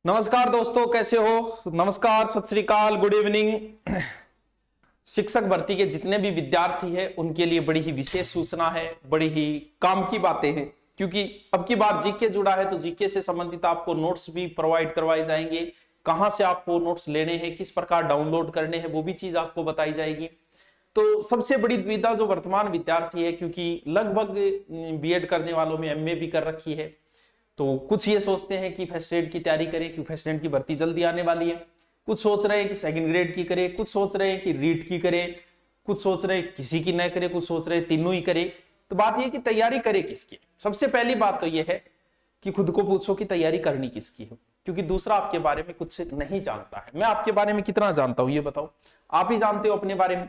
नमस्कार दोस्तों, कैसे हो? नमस्कार, सत श्री अकाल, गुड इवनिंग। शिक्षक भर्ती के जितने भी विद्यार्थी हैं उनके लिए बड़ी ही विशेष सूचना है, बड़ी ही काम की बातें हैं, क्योंकि अब की बार जीके जुड़ा है तो जीके से संबंधित आपको नोट्स भी प्रोवाइड करवाए जाएंगे। कहां से आपको नोट्स लेने हैं, किस प्रकार डाउनलोड करने हैं, वो भी चीज आपको बताई जाएगी। तो सबसे बड़ी दुविधा जो वर्तमान विद्यार्थी है, क्योंकि लगभग बीएड करने वालों में एमए भी कर रखी है, तो कुछ ये सोचते हैं कि फर्स्ट एड की तैयारी करें क्योंकि फर्स्ट एड की भर्ती जल्दी आने वाली है। कुछ सोच रहे हैं कि सेकंड ग्रेड की करें, कुछ सोच रहे हैं कि रीट की करें, कुछ सोच रहे हैं किसी की न करे, कुछ सोच रहे हैं तीनों ही करे। तो बात यह कि तैयारी करे किसकी। सबसे पहली बात तो यह है कि खुद को पूछो कि तैयारी करनी किसकी है, क्योंकि दूसरा आपके बारे में कुछ नहीं जानता है। मैं आपके बारे में कितना जानता हूं ये बताओ, आप ही जानते हो अपने बारे में।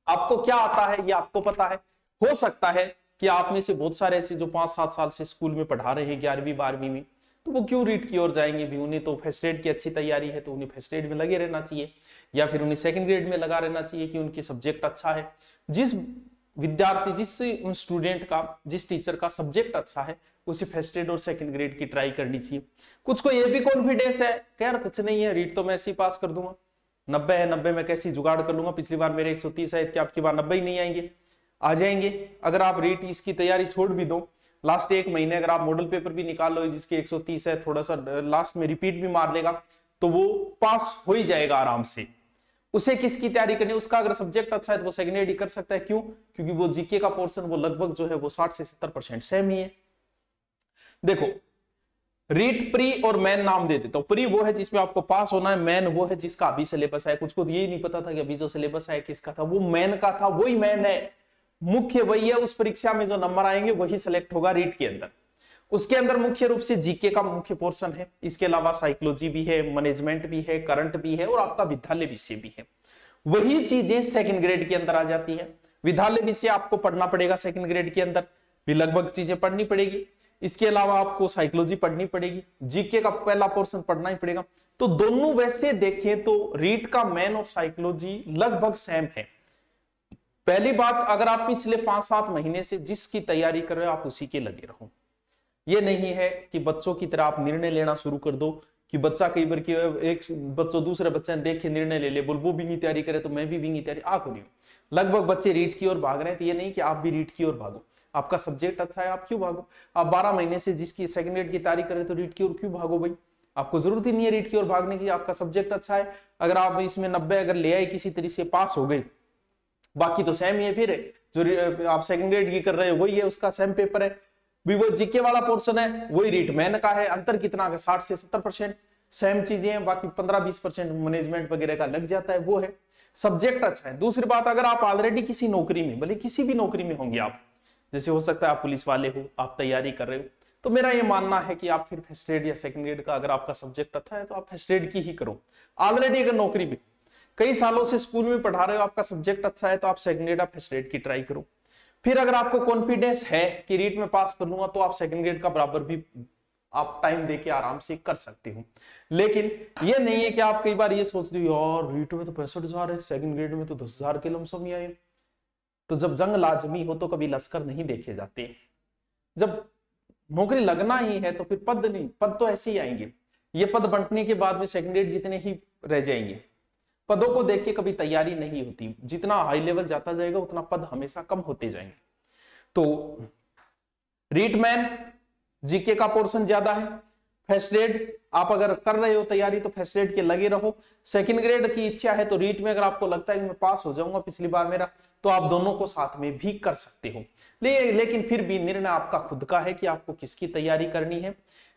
आपको क्या आता है ये आपको पता है। हो सकता है कि आप में से बहुत सारे ऐसे जो 5-7 साल से स्कूल में पढ़ा रहे हैं 11वीं 12वीं में, तो वो क्यों रीट की ओर जाएंगे भी। उन्हें तो फर्स्ट एड की अच्छी तैयारी है तो उन्हें फर्स्ट एड में लगे रहना चाहिए, या फिर उन्हें सेकंड ग्रेड में लगा रहना चाहिए कि उनकी सब्जेक्ट अच्छा है। जिस विद्यार्थी, जिस स्टूडेंट का, जिस टीचर का सब्जेक्ट अच्छा है उसे फर्स्ट एड और सेकंड ग्रेड की ट्राई करनी चाहिए। कुछ को यह भी कॉन्फिडेंस है कि यार कुछ नहीं है, रीट तो मैं ऐसे ही पास कर दूंगा, 90 है, 90 में कैसी जुगाड़ कर लूंगा, पिछली बार मेरे 130 है, आपकी बार 90 ही नहीं आएंगे, आ जाएंगे। अगर आप रीट इसकी तैयारी छोड़ भी दो, लास्ट 1 महीने अगर आप मॉडल पेपर भी निकाल लो जिसके 130 है, थोड़ा सा लास्ट में रिपीट भी मार लेगा तो वो पास हो ही जाएगा आराम से। उसे किसकी तैयारी करनी, उसका अगर सब्जेक्ट अच्छा है तो वो सेकंड एड ही कर सकता है। क्यों? क्योंकि वो जीके का पोर्शन वो लगभग जो है वो 60 से 70% सेम ही है। देखो, रीट, प्री और मैन नाम दे देता हूं। प्री वो है जिसमें आपको पास होना है, मैन वो है जिसका अभी सिलेबस है। कुछ को यही नहीं पता था कि अभी जो सिलेबस है किसका था, वो मैन का था, वही मैन है। मुख्य वही है, उस परीक्षा में जो नंबर आएंगे वही सिलेक्ट होगा रीट के अंदर। उसके अंदर मुख्य रूप से जीके का मुख्य पोर्शन है, इसके अलावा साइकोलॉजी भी है, मैनेजमेंट भी है, करंट भी है और आपका विद्यालय विषय भी है। वही चीजें सेकंड ग्रेड के अंदर आ जाती है। विद्यालय विषय आपको पढ़ना पड़ेगा, सेकंड ग्रेड के अंदर भी लगभग चीजें पढ़नी पड़ेगी। इसके अलावा आपको साइकोलॉजी पढ़नी पड़ेगी, जीके का पहला पोर्शन पढ़ना ही पड़ेगा। तो दोनों वैसे देखें तो रीट का मैन और साइकोलॉजी लगभग सेम है। पहली बात, अगर आप पिछले 5-7 महीने से जिसकी तैयारी कर रहे हो आप उसी के लगे रहो। ये नहीं है कि बच्चों की तरह आप निर्णय लेना शुरू कर दो कि बच्चा कई बार की एक बच्चों दूसरे बच्चे देख के निर्णय ले ले, बोल वो भी नहीं तैयारी करे तो मैं भी नहीं तैयारी। आंख नहीं, लगभग बच्चे रीट की ओर भाग रहे हैं, तो ये नहीं कि आप भी रीट की ओर भागो। आपका सब्जेक्ट अच्छा है, आप क्यों भागो? आप 12 महीने से जिसकी सेकंड ग्रेड की तैयारी करें तो रीट की ओर क्यों भागो भाई? आपको जरूरत ही नहीं है रीट की ओर भागने की, आपका सब्जेक्ट अच्छा है। अगर आप इसमें 90 अगर ले आए, किसी तरीके से पास हो गए, बाकी तो सेम ही है। फिर जो आप सेकंड ग्रेड की कर रहे हो वही है, उसका सेम पेपर है भी, वो जीके वाला पोर्शन है वही रीट मैन का है। अंतर कितना है? 60 से 70% सेम चीजें हैं, बाकी 15-20% मैनेजमेंट वगैरह का लग जाता है, वो है। सब्जेक्ट अच्छा है। दूसरी बात, अगर आप ऑलरेडी किसी नौकरी में, भले किसी भी नौकरी में होंगे आप, जैसे हो सकता है आप पुलिस वाले हो, आप तैयारी कर रहे हो, तो मेरा ये मानना है कि आप फिर फर्स्ट एड या सेकंड ग्रेड का, अगर आपका सब्जेक्ट अच्छा है तो आप फर्स्ट एड की ही करो। ऑलरेडी अगर नौकरी में कई सालों से स्कूल में पढ़ा रहे हो, आपका सब्जेक्ट अच्छा है तो आप सेकंड ग्रेड या फर्स्ट ग्रेड की ट्राई करो। फिर अगर आपको कॉन्फिडेंस है कि रीट में पास कर लूंगा तो आप सेकंड ग्रेड का बराबर भी आप टाइम देके आराम से कर सकते हो। लेकिन ये नहीं है कि आप कई बार ये सोचते हो यार रीट में तो 65,000 है, सेकंड ग्रेड में तो 10,000 के लमसम ही आए। तो जब जंग लाजमी हो तो कभी लश्कर नहीं देखे जाते। जब नौकरी लगना ही है तो फिर पद नहीं, पद तो ऐसे ही आएंगे। ये पद बंटने के बाद में सेकंड ग्रेड जितने ही रह जाएंगे। पदों को देख के कभी तैयारी नहीं होती, जितना हाई लेवल जाता जाएगा उतना पद हमेशा कम होते जाएंगे। तो रीट मैन जीके का पोर्शन ज्यादा है। फर्स्ट ग्रेड आप अगर कर रहे हो तैयारी तो फर्स्ट ग्रेड के लगे रहो। सेकंड ग्रेड की इच्छा है तो रीट में अगर आपको लगता है कि मैं पास हो जाऊंगा पिछली बार मेरा, तो आप दोनों को साथ में भी कर सकते हो। लेकिन फिर भी निर्णय आपका खुद का है कि आपको किसकी तैयारी करनी है।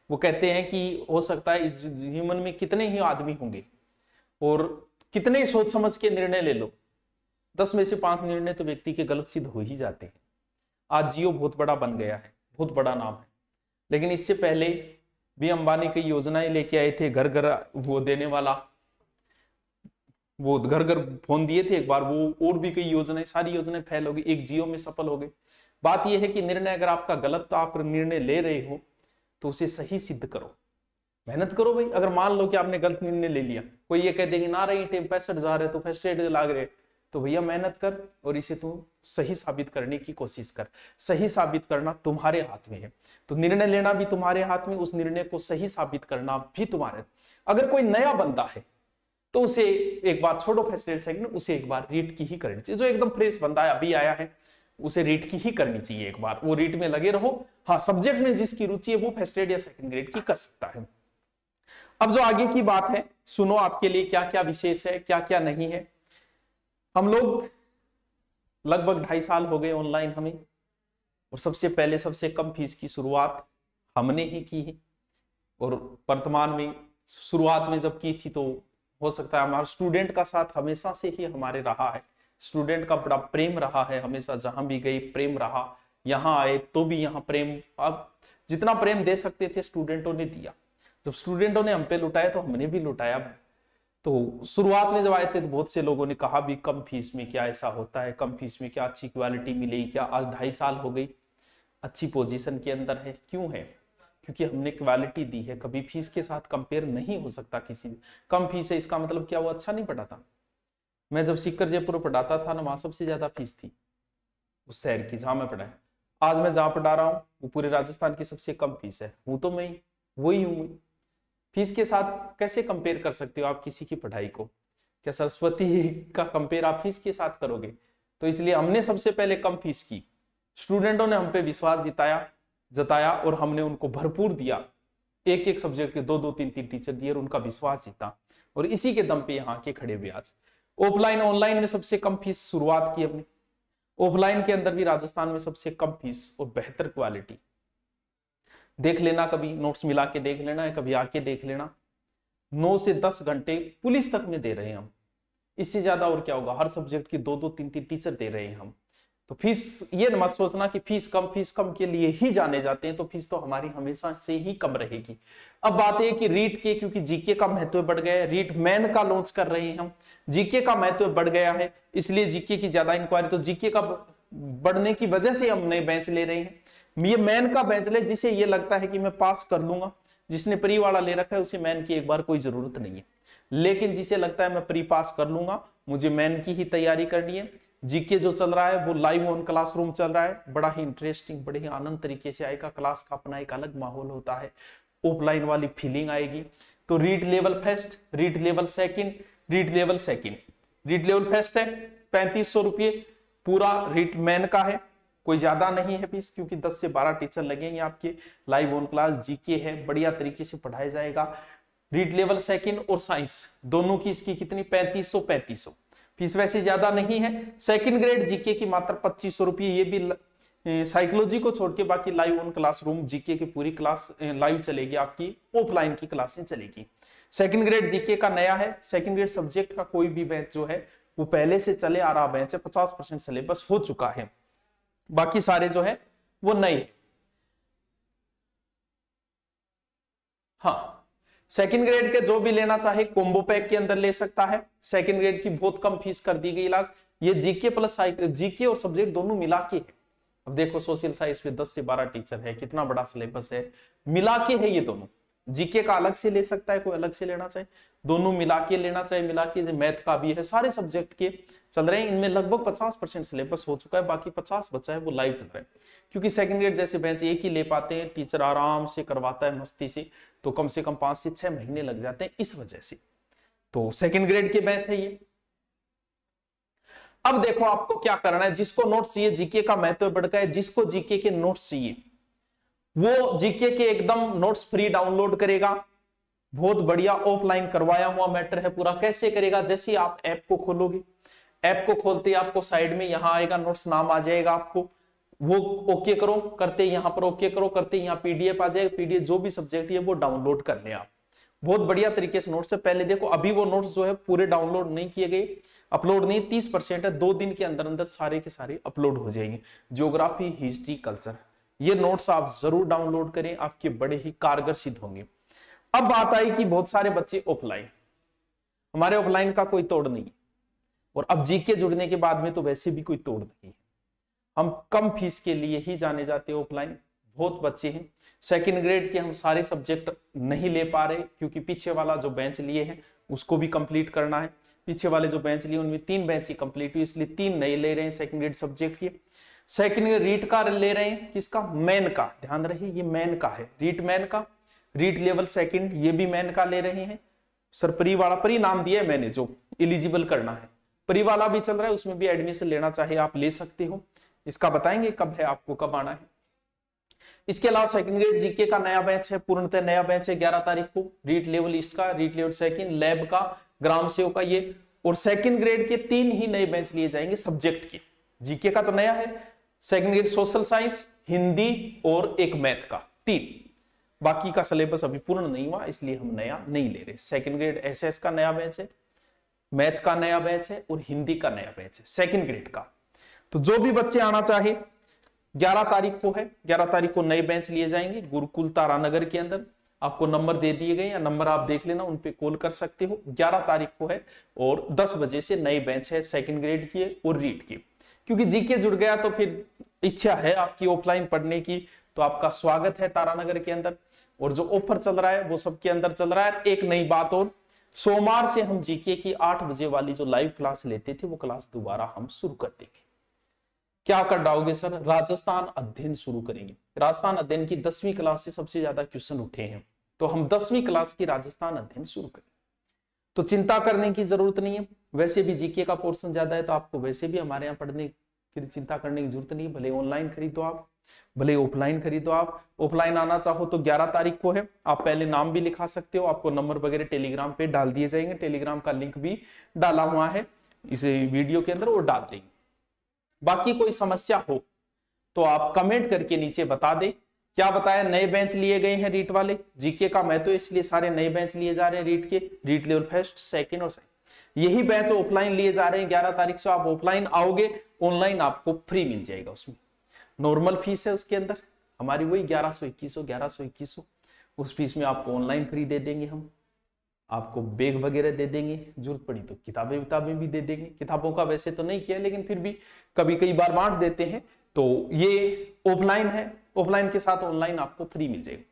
वो कहते हैं कि हो सकता है इस जीवन में कितने ही आदमी होंगे और कितने ही सोच समझ के निर्णय ले लो, 10 में से 5 निर्णय तो व्यक्ति के गलत सिद्ध हो ही जाते हैं। आज जियो बहुत बड़ा बन गया है, बहुत बड़ा नाम है, लेकिन इससे पहले भी अंबानी कई योजनाएं लेके आए थे, घर घर वो देने वाला, वो घर घर फोन दिए थे एक बार, वो और भी कई योजनाएं, सारी योजनाएं फेल हो गई, एक जियो में सफल हो गए। बात यह है कि निर्णय अगर आपका गलत आप निर्णय ले रहे हो तो उसे सही सिद्ध करो, मेहनत करो भाई। अगर मान लो कि आपने गलत निर्णय ले लिया, कोई ये कह देगी ना रही टीम 65,000 है तो फर्स्ट एड लाग रहे, तो भैया मेहनत कर और इसे तू सही साबित करने की कोशिश कर। सही साबित करना तुम्हारे हाथ में है, तो निर्णय लेना भी तुम्हारे हाथ में, उस निर्णय को सही साबित करना भी तुम्हारे। अगर कोई नया बंदा है तो उसे एक बार छोड़ो फर्स्ट ईयर सेकंड, उसे एक बार रीट की ही करनी चाहिए। जो एकदम फ्रेश बंदा है, अभी आया है, उसे रीट की ही करनी चाहिए एक बार। वो रीट में लगे रहो। हाँ, सब्जेक्ट में जिसकी रुचि है वो फर्स्ट ग्रेड या सेकंड ग्रेड की कर सकता है। अब जो आगे की बात है, सुनो आपके लिए क्या क्या विशेष है, क्या क्या नहीं है। हम लोग लगभग 2.5 साल हो गए ऑनलाइन हमें, और सबसे पहले सबसे कम फीस की शुरुआत हमने ही की है। और वर्तमान में शुरुआत में जब की थी तो हो सकता है हमारा स्टूडेंट का साथ हमेशा से ही हमारे रहा है, स्टूडेंट का बड़ा प्रेम रहा है हमेशा, जहां भी गए प्रेम रहा। यहाँ आए तो भी यहाँ प्रेम, अब जितना प्रेम दे सकते थे स्टूडेंटों ने दिया। जब स्टूडेंटों ने हम पे लुटाया तो हमने भी लुटाया। तो शुरुआत में जब आए थे तो बहुत से लोगों ने कहा भी कम फीस में क्या ऐसा होता है, कम फीस में क्या अच्छी क्वालिटी मिलेगी क्या। आज 2.5 साल हो गई, अच्छी पोजीशन के अंदर है। क्यों है? क्योंकि हमने क्वालिटी दी है। कभी फीस के साथ कंपेयर नहीं हो सकता किसी भी। कम फीस है इसका मतलब क्या वो अच्छा नहीं पढ़ाता? मैं जब सीकर जयपुर पढ़ाता था ना, वहां सबसे ज्यादा फीस थी उस शहर की जहां मैं पढ़ा। आज मैं जहां पढ़ा रहा हूँ वो पूरे राजस्थान की सबसे कम फीस है। हूं तो मैं वही हूँ। फीस के साथ कैसे कंपेयर कर सकते हो आप किसी की पढ़ाई को? क्या सरस्वती का कंपेयर आप फीस के साथ करोगे? तो इसलिए हमने सबसे पहले कम फीस की। स्टूडेंटों ने हम पे विश्वास जताया और हमने उनको भरपूर दिया। एक एक सब्जेक्ट के 2-2, 3-3 टीचर दिए और उनका विश्वास जीता, और इसी के दम पे यहाँ के खड़े हुए आज। ऑफलाइन ऑनलाइन में सबसे कम फीस शुरुआत की अपनी। ऑफलाइन के अंदर भी राजस्थान में सबसे कम फीस और बेहतर क्वालिटी। देख लेना, कभी नोट्स मिला के देख लेना है, कभी आके देख लेना। 9 से 10 घंटे पुलिस तक में दे रहे हैं हम। इससे ज्यादा और क्या होगा? हर सब्जेक्ट की 2-2, 3-3 टीचर दे रहे हैं हम। तो फीस ये मत सोचना कि फीस कम के लिए ही जाने जाते हैं, तो फीस तो हमारी हमेशा से ही कम रहेगी। अब बात है कि रीट के, क्योंकि जीके का महत्व बढ़ गया है, रीट मैन का लॉन्च कर रहे हैं हम, जीके का महत्व बढ़ गया है, इसलिए जीके की ज्यादा इंक्वायरी। तो जीके का बढ़ने की वजह से हम नए बेंच ले रहे हैं। ये मैन का बेंच ले, जिसे ये लगता है कि मैं पास कर लूंगा। जिसने प्री वाला ले रखा है उसे मैन की एक बार कोई जरूरत नहीं है, लेकिन जिसे लगता है मैं प्री पास कर लूंगा, मुझे मैन की ही तैयारी करनी है। जीके जो चल रहा है वो लाइव ऑन क्लासरूम चल रहा है, बड़ा ही इंटरेस्टिंग, बड़े ही आनंद तरीके से आएगा। क्लास का अपना एक अलग माहौल होता है, ऑफलाइन वाली फीलिंग आएगी। तो read level first, read level second, read level second. Read level first है 3500 रुपये, पूरा रीड मैन का है, कोई ज्यादा नहीं है फीस, क्योंकि 10 से 12 टीचर लगेंगे आपके। लाइव ऑन क्लास, जीके है, बढ़िया तरीके से पढ़ाया जाएगा। रीड लेवल सेकंड और साइंस दोनों की इसकी कितनी? 3500 फीस वैसे ज्यादा नहीं है। सेकंड ग्रेड जीके की मात्र 2500 रुपये, ये भी साइकोलॉजी को छोड़ के बाकी लाइव ऑन क्लासरूम जीके की पूरी क्लास लाइव चलेगी, आपकी ऑफलाइन की क्लासें चलेगी। सेकंड ग्रेड जीके का नया है। सेकंड ग्रेड सब्जेक्ट का कोई भी बैच जो है वो पहले से चले आ रहा बैच है, 50% सिलेबस हो चुका है, बाकी सारे जो है वो नए। हाँ, सेकंड ग्रेड के जो भी लेना चाहे कॉम्बो पैक के अंदर ले सकता है। सेकंड ग्रेड की बहुत कम फीस कर दी गई इलाज। ये जीके प्लस जीके और सब्जेक्ट दोनों मिला के है। अब देखो सोशल साइंस पे 10 से 12 टीचर है, कितना बड़ा सिलेबस है, मिला के है ये दोनों। जीके का अलग से ले सकता है, कोई अलग से लेना चाहे, दोनों मिला के लेना चाहे, मिला के। मैथ का भी है, सारे सब्जेक्ट के चल रहे हैं। इनमें लगभग 50% सिलेबस हो चुका है, बाकी 50 बचा है वो लाइव चल रहा है। क्योंकि सेकंड ग्रेड जैसे बेंच एक ही ले पाते हैं, टीचर आराम से करवाता है मस्ती से, तो कम से कम 5 से 6 महीने लग जाते हैं इस वजह से। तो सेकंड ग्रेड के बेंच है ये। अब देखो आपको क्या करना है। जिसको नोट्स चाहिए, जीके का महत्व बढ़ गया है, जिसको जीके के नोट्स चाहिए वो जीके के एकदम नोट्स फ्री डाउनलोड करेगा। बहुत बढ़िया ऑफलाइन करवाया हुआ मैटर है पूरा। कैसे करेगा? जैसे ही आप ऐप को खोलोगे, ऐप को खोलते ही आपको साइड में यहां आएगा नोट्स, नाम आ जाएगा आपको, वो ओके करो, करते यहां पर ओके करो, करते यहाँ पीडीएफ आ जाएगा। पीडीएफ जो भी सब्जेक्ट है वो डाउनलोड कर ले आप। बहुत बढ़िया तरीके से नोट्स है। पहले देखो अभी वो नोट्स जो है पूरे डाउनलोड नहीं किए गए, अपलोड नहीं, 30% है। 2 दिन के अंदर अंदर सारे के सारे अपलोड हो जाएंगे। ज्योग्राफी, हिस्ट्री, कल्चर, ये नोट्स आप जरूर डाउनलोड करें, आपके बड़े ही कारगर सिद्ध होंगे। अब बात आई कि बहुत सारे बच्चे ऑफलाइन, हमारे ऑफलाइन का कोई तोड़ नहीं, और अब जीके जुड़ने के बाद में तो वैसे भी कोई तोड़ नहीं है। हम कम फीस के लिए ही जाने जाते हैं ऑफलाइन, बहुत बच्चे हैं। सेकंड ग्रेड के हम सारे सब्जेक्ट नहीं ले पा रहे क्योंकि पीछे वाला जो बेंच लिए हैं उसको भी कंप्लीट करना है। पीछे वाले जो बेंच लिए उनमें 3 बेंच ही कंप्लीट हुई, इसलिए 3 नहीं ले रहे हैं सेकंड ग्रेड सब्जेक्ट के। सेकंड ग्रेड रीट का ले रहे हैं, किसका? मैन का। ध्यान रहे ये मैन का है, रीट मैन का, रीट लेवल सेकंड, ये भी मैन का ले रहे हैं। सर प्री वाला, प्री नाम दिया है मैंने, जो एलिजिबल करना है, प्री वाला भी चल रहा है, उसमें भी एडमिशन लेना चाहे आप ले सकते हो। इसका बताएंगे कब है, आपको कब आना है। इसके अलावा सेकंड ग्रेड जीके का नया बैच है, पूर्णतः नया बैच है 11 तारीख को। रीट लेवल ईस्ट का, रीट लेवल सेकंड, लैब का, ग्राम सेवक का, ये और सेकंड ग्रेड के 3 ही नए बैच लिए जाएंगे सब्जेक्ट के। जीके का तो नया है, second grade social science, Hindi और एक मैथ का, 3। बाकी का सिलेबस अभी पूर्ण नहीं हुआ, इसलिए हम नया नहीं ले रहे। सेकंड ग्रेड एसएस का नया बैच है, मैथ का नया बैच है और हिंदी का नया बैच है सेकंड ग्रेड का। तो जो भी बच्चे आना चाहे 11 तारीख को है, 11 तारीख को नए बेंच लिए जाएंगे गुरुकुल तारानगर के अंदर। आपको नंबर दे दिए गए, या नंबर आप देख लेना, उन पे कॉल कर सकते हो। 11 तारीख को है और 10 बजे से नए बेंच है सेकंड ग्रेड की और रीट की। क्योंकि जीके जुड़ गया तो फिर इच्छा है आपकी ऑफलाइन पढ़ने की, तो आपका स्वागत है तारानगर के अंदर। और जो ऑफर चल रहा है वो सबके अंदर चल रहा है। एक नई बात और, सोमवार से हम जीके की 8 बजे वाली जो लाइव क्लास लेते थे वो क्लास दोबारा हम शुरू कर देंगे। क्या कर डालोगे सर? राजस्थान अध्ययन शुरू करेंगे। राजस्थान अध्ययन की 10वीं क्लास से सबसे ज्यादा क्वेश्चन उठे हैं, तो हम 10वीं क्लास की राजस्थान अध्ययन शुरू करेंगे। तो चिंता करने की जरूरत नहीं है। वैसे भी जीके का पोर्शन ज्यादा है, तो आपको वैसे भी हमारे यहाँ पढ़ने की चिंता करने की जरूरत नहीं है। भले ऑनलाइन खरीदो आप, भले ऑफलाइन खरीदो आप। ऑफलाइन आना चाहो तो 11 तारीख को है, आप पहले नाम भी लिखा सकते हो। आपको नंबर वगैरह टेलीग्राम पे डाल दिए जाएंगे, टेलीग्राम का लिंक भी डाला हुआ है इस वीडियो के अंदर, वो डाल देंगे। बाकी कोई समस्या हो तो आप कमेंट करके नीचे बता दे। क्या बताया? नए बेंच लिए गए हैं रीट वाले, जीके का मैं तो इसलिए सारे नए बेंच लिए जा रहे हैं रीट के, रीट लेवल फर्स्ट, सेकंड और सेकंड। यही बेंच ऑफलाइन लिए जा रहे हैं 11 तारीख से। आप ऑफलाइन आओगे, ऑनलाइन आपको फ्री मिल जाएगा। उसमें नॉर्मल फीस है, उसके अंदर हमारी वही 1121 उस फीस में आपको ऑनलाइन फ्री दे देंगे हम। आपको बैग वगैरह दे देंगे, जरूरत पड़ी तो किताबें भी दे देंगे। किताबों का वैसे तो नहीं किया, लेकिन फिर भी कई बार बांट देते हैं। तो ये ऑफलाइन है, ऑफलाइन के साथ ऑनलाइन आपको फ्री मिल जाएगा।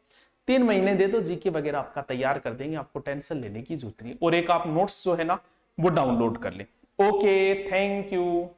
3 महीने दे दो, जीके वगैरह आपका तैयार कर देंगे, आपको टेंशन लेने की जरूरत नहीं। और एक आप नोट्स जो है ना वो डाउनलोड कर लें। Okay, thank you.